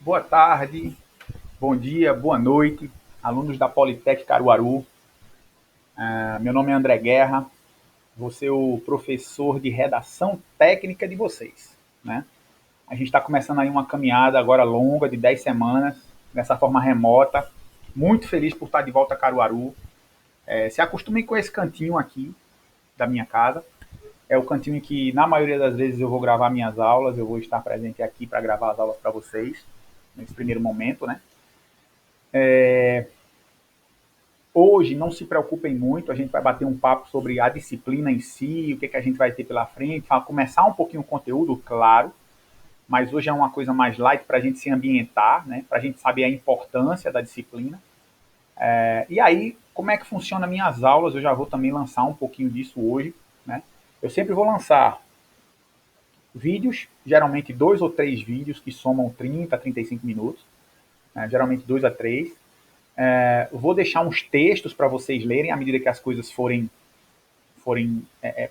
Boa tarde, bom dia, boa noite, alunos da Politec Caruaru. Meu nome é André Guerra, vou ser o professor de redação técnica de vocês, né? A gente está começando aí uma caminhada agora longa de 10 semanas, dessa forma remota. Muito feliz por estar de volta a Caruaru. Se acostumem com esse cantinho aqui da minha casa. É o cantinho em que, na maioria das vezes, eu vou gravar minhas aulas, eu vou estar presente aqui para gravar as aulas para vocês, nesse primeiro momento, né? Hoje, não se preocupem muito, a gente vai bater um papo sobre a disciplina em si, o que, que a gente vai ter pela frente, começar um pouquinho o conteúdo, claro, mas hoje é uma coisa mais light para a gente se ambientar, né? Para a gente saber a importância da disciplina. E aí, como é que funciona minhas aulas? Eu já vou também lançar um pouquinho disso hoje, né? Eu sempre vou lançar vídeos, geralmente 2 ou 3 vídeos que somam 30, 35 minutos, né? Geralmente 2 a 3. Vou deixar uns textos para vocês lerem à medida que as coisas forem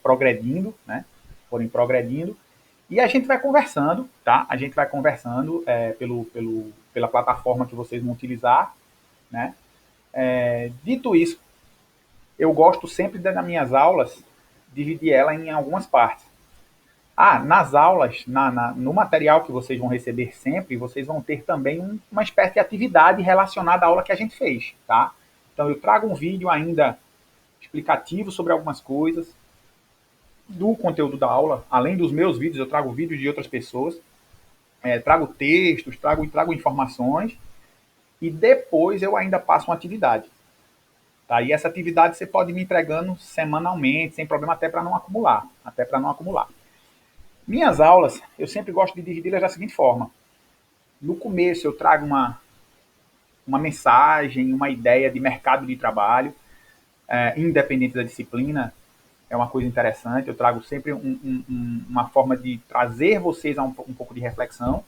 progredindo, né? Forem progredindo. E a gente vai conversando, tá? A gente vai conversando pela plataforma que vocês vão utilizar, né? Dito isso, eu gosto sempre das minhas aulas dividir ela em algumas partes. Nas aulas, no material que vocês vão receber sempre, vocês vão ter também uma espécie de atividade relacionada à aula que a gente fez, tá? Então eu trago um vídeo ainda explicativo sobre algumas coisas do conteúdo da aula. Além dos meus vídeos, eu trago vídeos de outras pessoas, trago textos, trago informações e depois eu ainda passo uma atividade. Tá? E essa atividade você pode me entregando semanalmente, sem problema, até para não acumular. Minhas aulas, eu sempre gosto de dividi-las da seguinte forma. No começo eu trago uma mensagem, uma ideia de mercado de trabalho, independente da disciplina, é uma coisa interessante. Eu trago sempre uma forma de trazer vocês a um pouco de reflexão.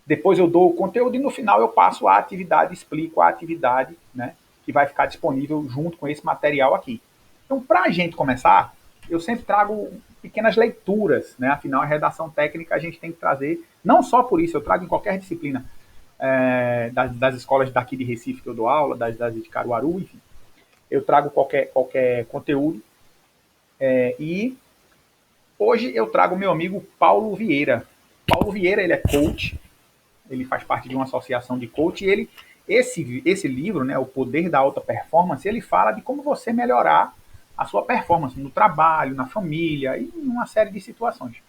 Depois eu dou o conteúdo e no final eu passo a atividade, explico a atividade, né, que vai ficar disponível junto com esse material aqui. Então, para a gente começar, eu sempre trago pequenas leituras, né? Afinal, a redação técnica a gente tem que trazer, não só por isso, eu trago em qualquer disciplina das escolas daqui de Recife que eu dou aula, das de Caruaru, enfim. Eu trago qualquer conteúdo. E hoje eu trago o meu amigo Paulo Vieira. Paulo Vieira, ele é coach, ele faz parte de uma associação de coach e esse livro, né, O Poder da Alta Performance, ele fala de como você melhorar a sua performance no trabalho, na família e em uma série de situações.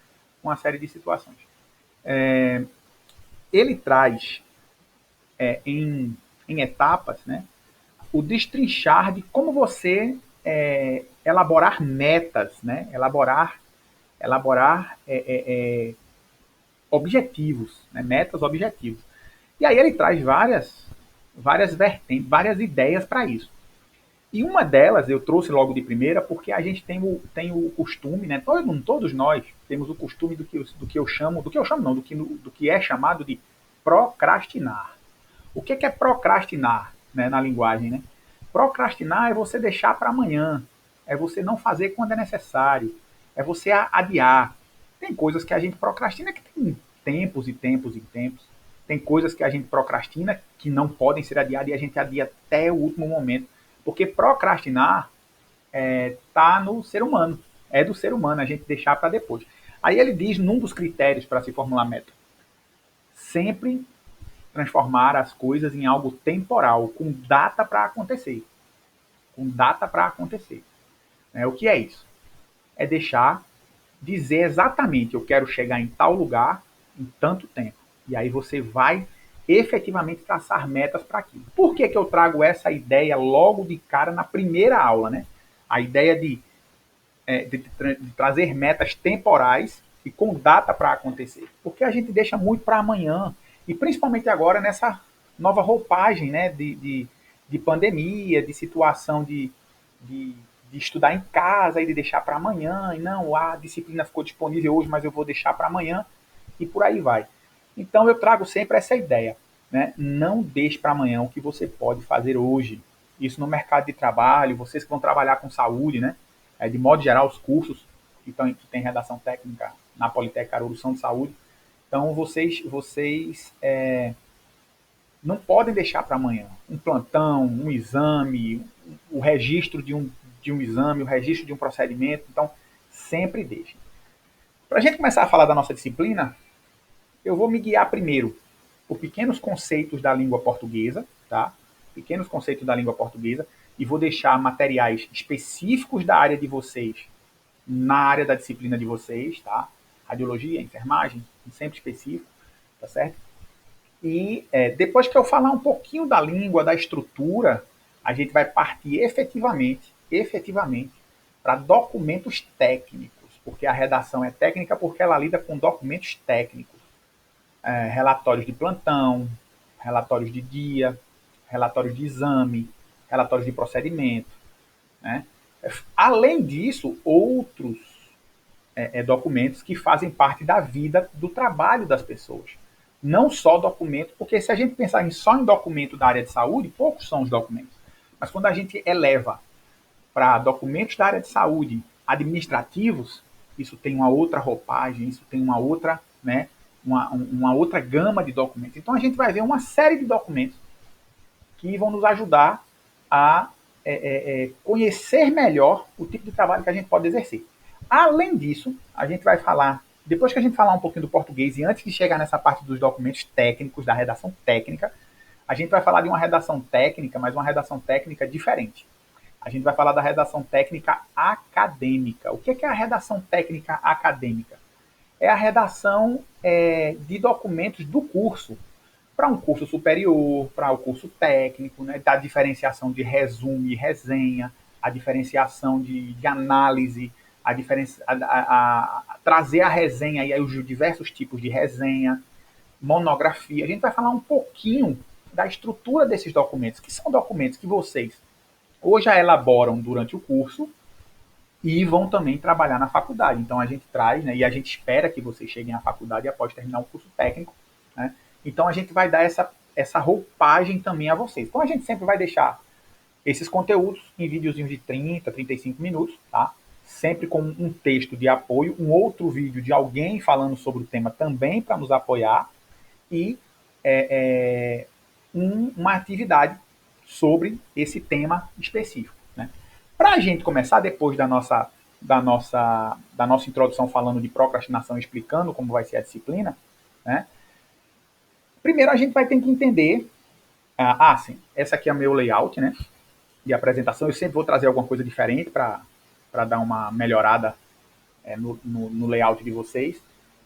Ele traz em etapas, né, o destrinchar de como você elaborar metas, né, elaborar objetivos, né, metas, objetivos. E aí ele traz várias vertentes, várias ideias para isso. E uma delas eu trouxe logo de primeira porque a gente tem o costume, né? Todos nós temos o costume do que é chamado de procrastinar. O que é procrastinar, né, na linguagem, né? Procrastinar é você deixar para amanhã, é você não fazer quando é necessário, é você adiar. Tem coisas que a gente procrastina que tem tempos e tempos e tempos. Tem coisas que a gente procrastina que não podem ser adiadas e a gente adia até o último momento. Porque procrastinar está no ser humano. É do ser humano a gente deixar para depois. Aí ele diz, num dos critérios para se formular meta, sempre transformar as coisas em algo temporal, com data para acontecer. Com data para acontecer. O que é isso? É dizer exatamente, eu quero chegar em tal lugar em tanto tempo. E aí você vai efetivamente traçar metas para aquilo. Por que eu trago essa ideia logo de cara na primeira aula, né? A ideia de trazer metas temporais e com data para acontecer. Porque a gente deixa muito para amanhã. E principalmente agora nessa nova roupagem, né? De pandemia, de situação de, de estudar em casa e de deixar para amanhã, e não, a disciplina ficou disponível hoje, mas eu vou deixar para amanhã, e por aí vai. Então eu trago sempre essa ideia, né? Não deixe para amanhã o que você pode fazer hoje. Isso no mercado de trabalho, vocês que vão trabalhar com saúde, né? De modo geral, os cursos que tem redação técnica na Politec Caruru são de saúde. Então vocês não podem deixar para amanhã um plantão, um exame, o registro de um exame, o registro de um procedimento. Então, sempre deixem. Para a gente começar a falar da nossa disciplina, eu vou me guiar primeiro por pequenos conceitos da língua portuguesa, tá? Pequenos conceitos da língua portuguesa, e vou deixar materiais específicos da área de vocês na área da disciplina de vocês, tá? Radiologia, enfermagem, sempre específico, tá certo? E depois que eu falar um pouquinho da língua, da estrutura, a gente vai partir efetivamente, para documentos técnicos, porque a redação é técnica porque ela lida com documentos técnicos, relatórios de plantão, relatórios de dia, relatórios de exame, relatórios de procedimento, né? Além disso, outros documentos que fazem parte da vida, do trabalho das pessoas. Não só documento, porque se a gente pensar só em documento da área de saúde, poucos são os documentos. Mas quando a gente eleva para documentos da área de saúde administrativos, isso tem uma outra roupagem, isso tem uma outra, né, uma outra gama de documentos. Então a gente vai ver uma série de documentos que vão nos ajudar a conhecer melhor o tipo de trabalho que a gente pode exercer. Além disso, a gente vai falar, depois que a gente falar um pouquinho do português e antes de chegar nessa parte dos documentos técnicos, da redação técnica, a gente vai falar de uma redação técnica, mas uma redação técnica diferente. A gente vai falar da redação técnica acadêmica. O que é a redação técnica acadêmica? É a redação de documentos do curso, para um curso superior, para o curso técnico, né, da diferenciação de resumo e resenha, a diferenciação de análise, trazer a resenha e aí os diversos tipos de resenha, monografia. A gente vai falar um pouquinho da estrutura desses documentos, que são documentos que vocês ou já elaboram durante o curso e vão também trabalhar na faculdade. Então a gente traz, né, e a gente espera que vocês cheguem à faculdade após terminar o curso técnico, né? Então a gente vai dar essa roupagem também a vocês. Então a gente sempre vai deixar esses conteúdos em videozinhos de 30, 35 minutos, tá? Sempre com um texto de apoio, um outro vídeo de alguém falando sobre o tema também para nos apoiar e uma atividade sobre esse tema específico, né? Para a gente começar, depois da nossa introdução falando de procrastinação, explicando como vai ser a disciplina, né? Primeiro a gente vai ter que entender, sim, essa aqui é o meu layout, né, de apresentação. Eu sempre vou trazer alguma coisa diferente para dar uma melhorada no layout de vocês.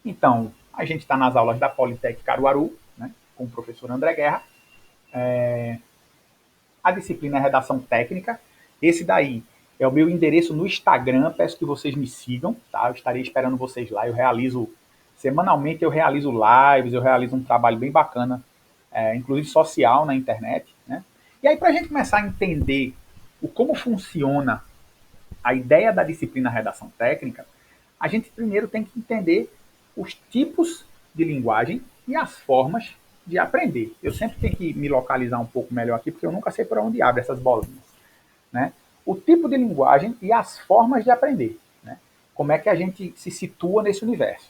Então, a gente está nas aulas da Politec Caruaru, né, com o professor André Guerra. A disciplina é redação técnica. Esse daí é o meu endereço no Instagram. Peço que vocês me sigam, tá? Eu estarei esperando vocês lá. Semanalmente eu realizo lives, eu realizo um trabalho bem bacana, inclusive social na internet, né? E aí, para a gente começar a entender como funciona a ideia da disciplina redação técnica, a gente primeiro tem que entender os tipos de linguagem e as formas de aprender. Eu sempre tenho que me localizar um pouco melhor aqui, porque eu nunca sei por onde abre essas bolinhas, né? O tipo de linguagem e as formas de aprender, né? Como é que a gente se situa nesse universo?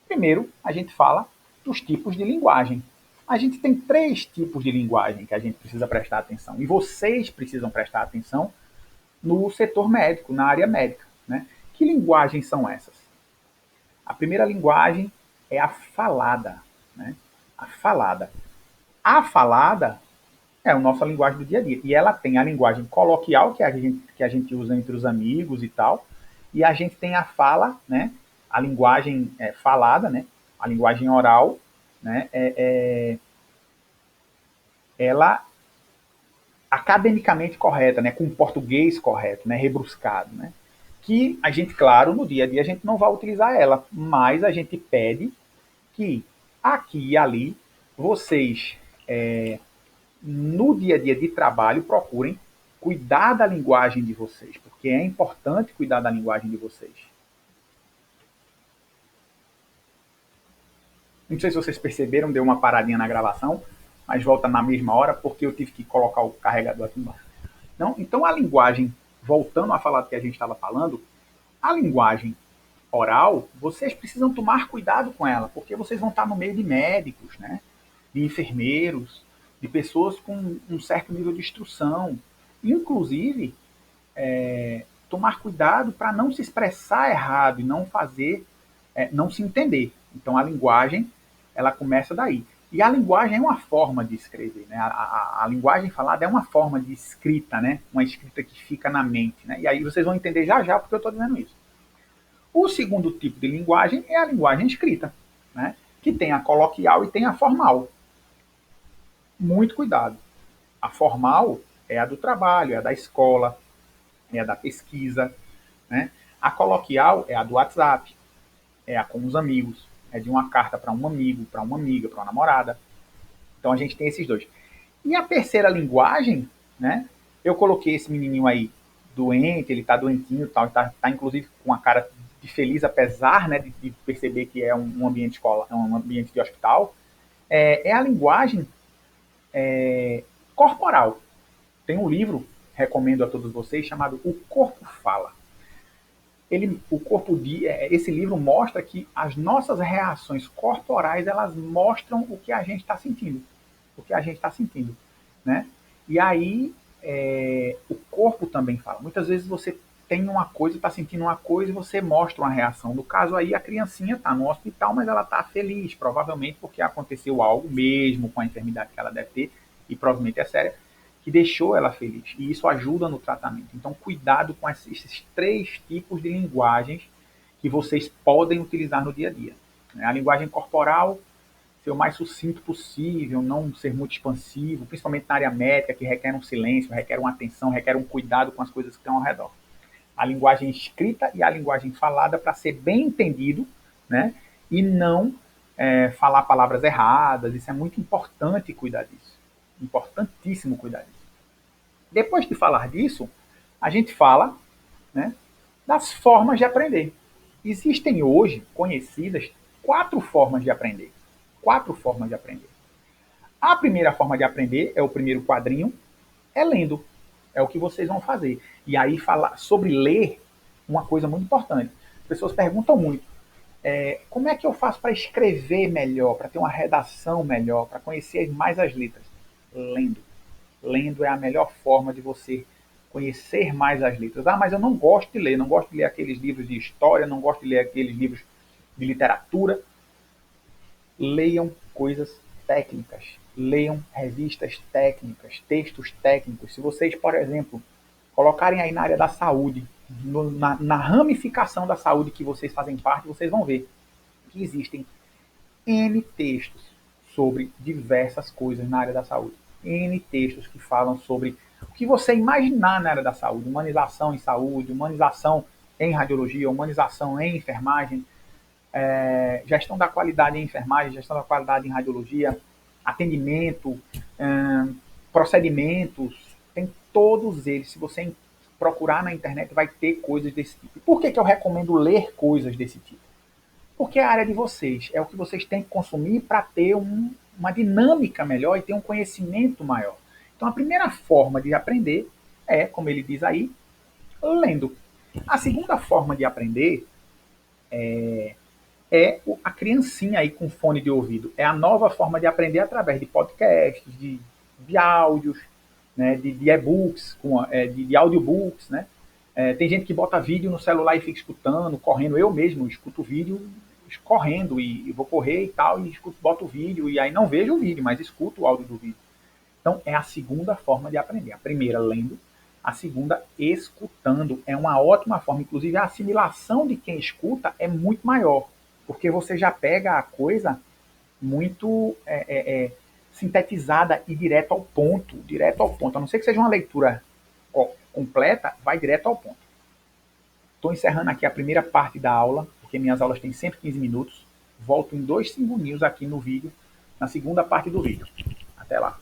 Primeiro, a gente fala dos tipos de linguagem. A gente tem 3 tipos de linguagem que a gente precisa prestar atenção. E vocês precisam prestar atenção no setor médico, na área médica, né? Que linguagens são essas? A primeira linguagem é a falada, né? A falada. A falada é a nossa linguagem do dia a dia. E ela tem a linguagem coloquial, que a gente usa entre os amigos e tal. E a gente tem a fala, né? A linguagem falada, né? A linguagem oral, né? Ela academicamente correta, né? Com português correto, né? Rebruscado, né? Que a gente, claro, no dia a dia a gente não vai utilizar ela, mas a gente pede que aqui e ali vocês, no dia a dia de trabalho, procurem cuidar da linguagem de vocês, porque é importante cuidar da linguagem de vocês. Não sei se vocês perceberam, deu uma paradinha na gravação, mas volta na mesma hora, porque eu tive que colocar o carregador aqui embaixo. Não? Então, a linguagem, voltando a falar do que a gente estava falando, a linguagem oral, vocês precisam tomar cuidado com ela, porque vocês vão estar no meio de médicos, né? De enfermeiros, de pessoas com um certo nível de instrução. Inclusive, tomar cuidado para não se expressar errado e não fazer, não se entender. Então, a linguagem, ela começa daí. E a linguagem é uma forma de escrever, né? A linguagem falada é uma forma de escrita, né? Uma escrita que fica na mente, né? E aí vocês vão entender já já porque eu estou dizendo isso. O segundo tipo de linguagem é a linguagem escrita, né? Que tem a coloquial e tem a formal. Muito cuidado. A formal é a do trabalho, é a da escola, é a da pesquisa, né? A coloquial é a do WhatsApp, é a com os amigos, é de uma carta para um amigo, para uma amiga, para uma namorada. Então a gente tem esses dois. E a terceira linguagem, né? Eu coloquei esse menininho aí doente, ele tá doentinho, tá inclusive com a cara de feliz, apesar, né, de perceber que é um ambiente escola, é um ambiente de hospital. É a linguagem corporal. Tem um livro, recomendo a todos vocês, chamado O Corpo Fala. Esse livro mostra que as nossas reações corporais, elas mostram o que a gente está sentindo. O que a gente está sentindo, né? E aí, o corpo também fala. Muitas vezes você tem uma coisa, está sentindo uma coisa e você mostra uma reação. No caso aí, a criancinha está no hospital, mas ela está feliz, provavelmente porque aconteceu algo mesmo com a enfermidade que ela deve ter, e provavelmente é séria, que deixou ela feliz. E isso ajuda no tratamento. Então, cuidado com esses três tipos de linguagens que vocês podem utilizar no dia a dia. A linguagem corporal, ser o mais sucinto possível, não ser muito expansivo, principalmente na área médica, que requer um silêncio, requer uma atenção, requer um cuidado com as coisas que estão ao redor. A linguagem escrita e a linguagem falada para ser bem entendido, né? E não falar palavras erradas. Isso é muito importante cuidar disso. Importantíssimo cuidar disso. Depois de falar disso, a gente fala, né, das formas de aprender. Existem hoje conhecidas 4 formas de aprender. 4 formas de aprender. A primeira forma de aprender é o primeiro quadrinho, é lendo. É o que vocês vão fazer. E aí falar sobre ler, uma coisa muito importante. As pessoas perguntam muito, como é que eu faço para escrever melhor, para ter uma redação melhor, para conhecer mais as letras? Lendo. Lendo é a melhor forma de você conhecer mais as letras. Ah, mas eu não gosto de ler, não gosto de ler aqueles livros de história, não gosto de ler aqueles livros de literatura. Leiam coisas técnicas, leiam revistas técnicas, textos técnicos. Se vocês, por exemplo, colocarem aí na área da saúde, na ramificação da saúde que vocês fazem parte, vocês vão ver que existem N textos sobre diversas coisas na área da saúde. N textos que falam sobre o que você imaginar na área da saúde, humanização em saúde, humanização em radiologia, humanização em enfermagem, gestão da qualidade em enfermagem, gestão da qualidade em radiologia, atendimento, procedimentos, tem todos eles. Se você procurar na internet, vai ter coisas desse tipo. Por que eu recomendo ler coisas desse tipo? Porque é a área de vocês, é o que vocês têm que consumir para ter uma dinâmica melhor e ter um conhecimento maior. Então, a primeira forma de aprender é, como ele diz aí, lendo. A segunda forma de aprender a criancinha aí com fone de ouvido. É a nova forma de aprender através de podcasts, de áudios, né, de e-books, de audiobooks, né? Tem gente que bota vídeo no celular e fica escutando, correndo. Eu mesmo escuto vídeo correndo e vou correr e tal, e boto o vídeo, e aí não vejo o vídeo, mas escuto o áudio do vídeo. Então, é a segunda forma de aprender. A primeira, lendo. A segunda, escutando. É uma ótima forma. Inclusive, a assimilação de quem escuta é muito maior, porque você já pega a coisa muito sintetizada e direto ao ponto. Direto ao ponto. A não ser que seja uma leitura completa, vai direto ao ponto. Estou encerrando aqui a primeira parte da aula, porque minhas aulas têm sempre 15 minutos. Volto em 2 segundinhos aqui no vídeo, na segunda parte do vídeo. Até lá.